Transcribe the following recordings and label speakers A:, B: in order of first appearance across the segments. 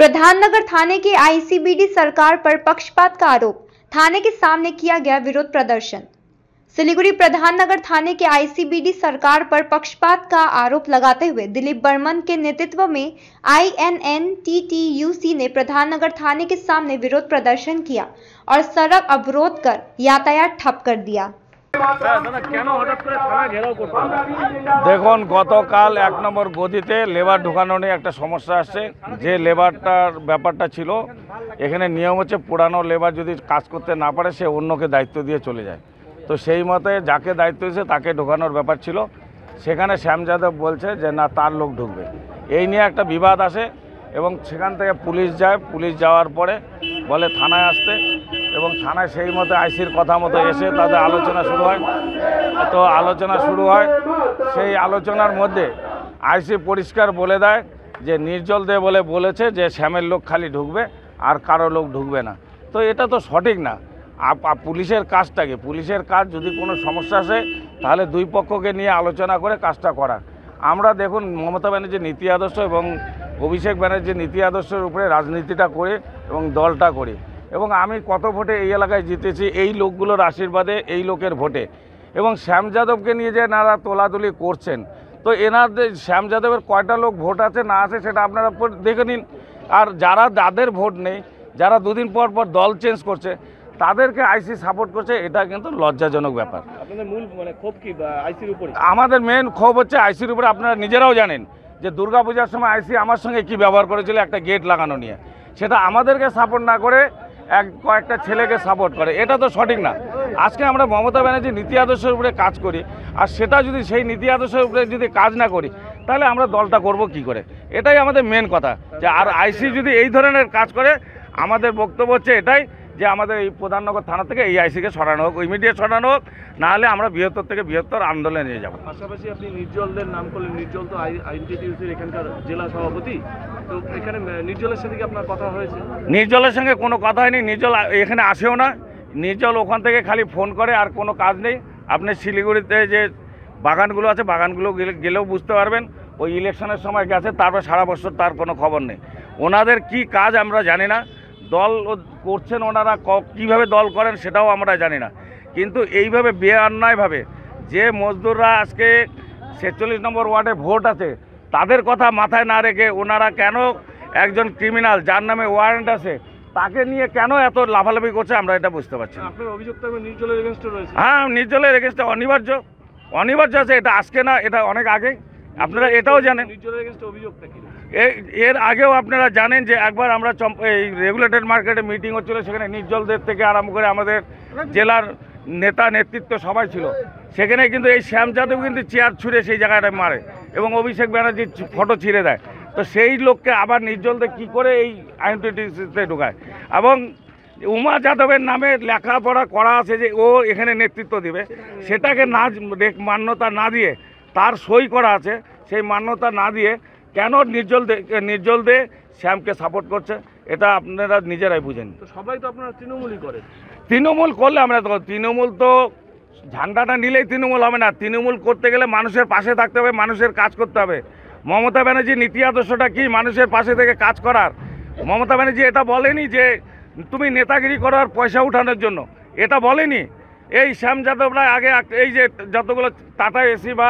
A: प्रधाननगर थाने के आईसीबीडी सरकार पर पक्षपात का आरोप, थाने के सामने किया गया विरोध प्रदर्शन। सिलीगुड़ी प्रधाननगर थाने के आईसीबीडी सरकार पर पक्षपात का आरोप लगाते हुए दिलीप बर्मन के नेतृत्व में INNTTUC ने प्रधाननगर थाने के सामने विरोध प्रदर्शन किया और सड़क अवरोध कर यातायात ठप कर दिया।
B: দেখুন গতকাল ১ নম্বর গদিতে লেবার ঢোকানো নিয়ে একটা সমস্যা আসছে। যে লেবারটার ব্যাপারটা ছিল, এখানে নিয়ম হচ্ছে পুরানো লেবার যদি কাজ করতে না পারে সে অন্যকে দায়িত্ব দিয়ে চলে যায়। তো সেই মতে যাকে দায়িত্ব দিয়েছে তাকে ঢোকানোর ব্যাপার ছিল। সেখানে শ্যাম যাদব বলছে যে না তার লোক ঢুকবে, এই নিয়ে একটা বিবাদ আসে এবং সেখান থেকে পুলিশ যায়। পুলিশ যাওয়ার পরে বলে থানায় আসতে এবং থানায় সেই মতো আইসির কথা মতো এসে তাদের আলোচনা শুরু হয়। তো আলোচনা শুরু হয়, সেই আলোচনার মধ্যে আইসি পরিষ্কার বলে দেয় যে নির্জল দে বলেছে যে শ্যামের লোক খালি ঢুকবে আর কারো লোক ঢুকবে না। তো এটা তো সঠিক না। পুলিশের কাজটাকে, পুলিশের কাজ যদি কোনো সমস্যা আসে তাহলে দুই পক্ষকে নিয়ে আলোচনা করে কাজটা করা। আমরা দেখুন মমতা ব্যানার্জির নীতি আদর্শ এবং অভিষেক ব্যানার্জির নীতি আদর্শের উপরে রাজনীতিটা করে এবং দলটা করি এবং আমি কত ভোটে এই এলাকায় জিতেছি এই লোকগুলোর আশীর্বাদে, এই লোকের ভোটে। এবং শ্যাম যাদবকে নিয়ে যে এনারা তোলাতুলি করছেন, তো এনাদের শ্যাম যাদবের কয়টা লোক ভোট আছে না আছে সেটা আপনারা দেখে নিন। আর যাদের ভোট নেই, যারা দুদিন পর পর দল চেঞ্জ করছে তাদেরকে আইসি সাপোর্ট করছে, এটা কিন্তু লজ্জাজনক ব্যাপার।
C: আপনাদের মূল ক্ষোভ কি আইসির উপরে?
B: আমাদের মেন ক্ষোভ হচ্ছে আইসির উপরে। আপনারা নিজেরাও জানেন যে দুর্গাপূজার সময় আইসি আমার সঙ্গে কি ব্যবহার করেছিল একটা গেট লাগানো নিয়ে। সেটা আমাদেরকে সাপোর্ট না করে কয়েকটা ছেলেকে সাপোর্ট করে, এটা তো সঠিক না। আজকে আমরা মমতা ব্যানার্জির নীতি আদর্শের উপরে কাজ করি, আর সেটা যদি সেই নীতি আদর্শের উপরে যদি কাজ না করি তাহলে আমরা দলটা করব কি করে? এটাই আমাদের মেন কথা। যে আর আইসি যদি এই ধরনের কাজ করে, আমাদের বক্তব্য হচ্ছে এটাই যে আমাদের এই প্রধাননগর থানা থেকে এই আইসিকে সরানো হোক, ইমিডিয়েট সরানো হোক, নাহলে আমরা বৃহত্তর থেকে বৃহত্তর আন্দোলনে নিয়ে যাব।
C: পাশাপাশি আপনি নির্জলদের নাম করলেন, নির্জল তো INTTUCর এখানকার জেলা সভাপতি, তো এখানে নির্জলের সাথে কি আপনার কথা হয়েছে?
B: নির্জলের সঙ্গে কোনো কথা হয়নি, নির্জল এখানে আসেও না। নির্জল ওখান থেকে খালি ফোন করে, আর কোনো কাজ নেই। আপনি শিলিগুড়িতে যে বাগানগুলো আছে বাগানগুলো গেলেও বুঝতে পারবেন, ওই ইলেকশনের সময় গেছে, তারপর সারা বছর তার কোনো খবর নেই। ওনাদের কি কাজ আমরা জানি না, দল করছেন ওনারা কীভাবে দল করেন সেটাও আমরা জানি না। কিন্তু এইভাবে বেঅন্যায়ভাবে যে মজদুররা আজকে 46 নম্বর ওয়ার্ডে ভোট আছে তাদের কথা মাথায় না রেখে ওনারা কেন একজন ক্রিমিনাল যার নামে ওয়ারেন্ট আছে তাকে নিয়ে কেন এত লাফালাফি করছে আমরা এটা বুঝতে পারছি না।
C: আপনার অভিযোগ তো নির্জলের এগেইনস্টে রয়েছে?
B: হ্যাঁ, নির্জলের এগেইনস্টে অনিবার্য আছে, এটা আজকে না, এটা অনেক আগে। আপনারা এটাও জানেন
C: নির্জলের এগেইনস্টে অভিযোগটা কি?
B: এর আগেও আপনারা জানেন যে একবার আমরা এই রেগুলেটেড মার্কেটে মিটিং হচ্ছিল, সেখানে নির্জলদের থেকে আরম্ভ করে আমাদের জেলার নেতা নেতৃত্ব সবাই ছিল। সেখানে কিন্তু এই শ্যাম যাদব কিন্তু চেয়ার ছুঁড়ে সেই জায়গাটা মারে এবং অভিষেক ব্যানার্জির ফটো ছিঁড়ে দেয়। তো সেই লোককে আবার নির্জলদের কী করে এই INTTUCতে ঢোকায়? এবং উমা যাদবের নামে লেখাপড়া করা আছে যে ও এখানে নেতৃত্ব দিবে, সেটাকে না মান্যতা না দিয়ে, তার সই করা আছে, সেই মান্যতা না দিয়ে কেন নির্জল দে শ্যামকে সাপোর্ট করছে এটা আপনারা নিজেরাই বুঝেন।
C: তো সবাই তো আপনারা তৃণমূলই করেন।
B: তৃণমূল করলে আমরা তো তৃণমূল তো ঝান্ডাটা নিলেই তৃণমূল হবে না। তৃণমূল করতে গেলে মানুষের পাশে থাকতে হবে, মানুষের কাজ করতে হবে। মমতা ব্যানার্জির নীতি আদর্শটা কি? মানুষের পাশে থেকে কাজ করার। মমতা ব্যানার্জি এটা বলেনি যে তুমি নেতাগিরি করার পয়সা উঠানোর জন্য, এটা বলেনি। এই শ্যাম যাদবরা আগে এই যে যতগুলো টাটা এসি বা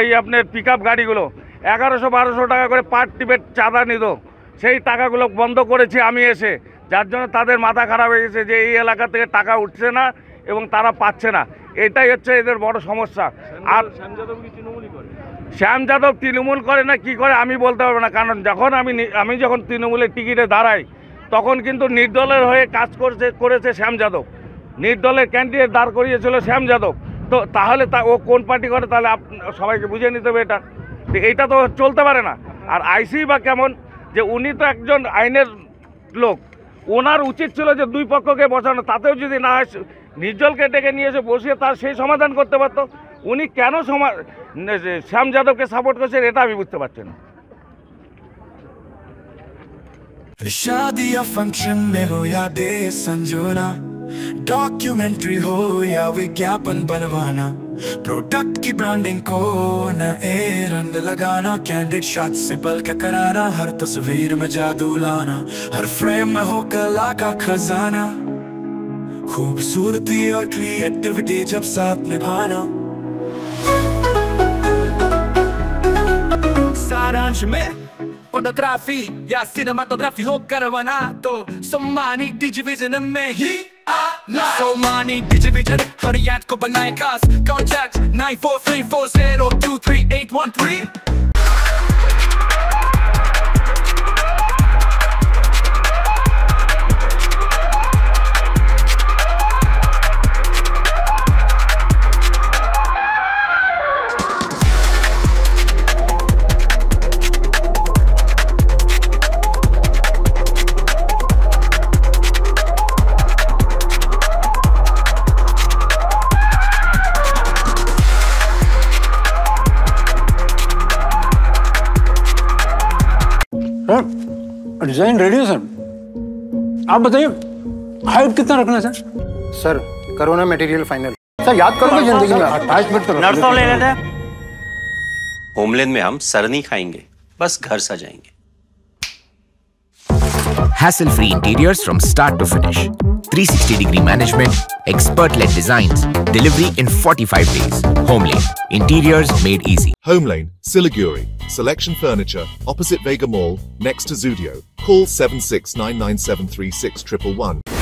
B: এই আপনার পিক আপ গাড়িগুলো 1100-1200 টাকা করে পার টিপের চাঁদা নিত, সেই টাকাগুলো বন্ধ করেছি আমি এসে, যার জন্য তাদের মাথা খারাপ হয়ে গেছে যে এই এলাকা থেকে টাকা উঠছে না এবং তারা পাচ্ছে না। এটাই হচ্ছে এদের বড় সমস্যা। আর
C: শ্যাম যাদব কি তৃণমূলই করে?
B: শ্যাম যাদব তৃণমূল করে না কি করে আমি বলতে পারবো না, কারণ যখন আমি যখন তৃণমূলের টিকিটে দাঁড়াই তখন কিন্তু নির্দলের হয়ে কাজ করেছে শ্যাম যাদব। নির্দলের ক্যান্ডিডেট দাঁড় করিয়েছিল শ্যাম যাদব। তো তাহলে ও কোন পার্টি করে তাহলে সবাইকে বুঝে নিতে হবে এটা। এইটা তো চলতে পারে না। আর আইসি বা কেমন, যে উনি তো একজন আইনের লোক, ওনার উচিত ছিল যে দুই পক্ষকে বসানো। তাতেও যদি না হয় নির্জলকে ডেকে নিয়ে এসে বসিয়ে তার সেই সমাধান করতে পারতো। উনি কেন শ্যাম যাদবকে সাপোর্ট করছেন এটা আমি বুঝতে পারছি না।
D: शादी या फंक्शन में हो या दे संजोना, डॉक्यूमेंट्री हो या विज्ञापन बनवाना, प्रोडक्ट की ब्रांडिंग को नए रंग लगाना, कैंडिड शॉट से बल्क कराना, हर तस्वीर में जादू लाना, हर फ्रेम में हो कला का खजाना, खूबसूरती और क्रिएटिविटी जब साथ निभाना। सारांश में फोटोग्राफी या सिनेमाटोग्राफी हो करवाना तो सोमानी डिजिविजन में ही आना। सोमानी डिजिविजन हर याद को बनाए खास। कॉन्टैक्ट 9434023813।
E: डिजाइन रेडी है सर, आप बताइए हाइट कितना रखना है sir?
F: Sir corona material final. Sir याद करो जिंदगी में अटैचमेंट तो
G: नर्सों ले लेते हैं। होमलैंड में हम सर नहीं खाएंगे, बस घर सजाएंगे।
H: Hassle-free interiors from start to finish. 360-degree management, expert-led designs, delivery in 45 days. Homelane, interiors made easy.
I: Homelane, Siliguri. Selection Furniture, opposite Vega Mall, next to Zudio. Call 7699736111.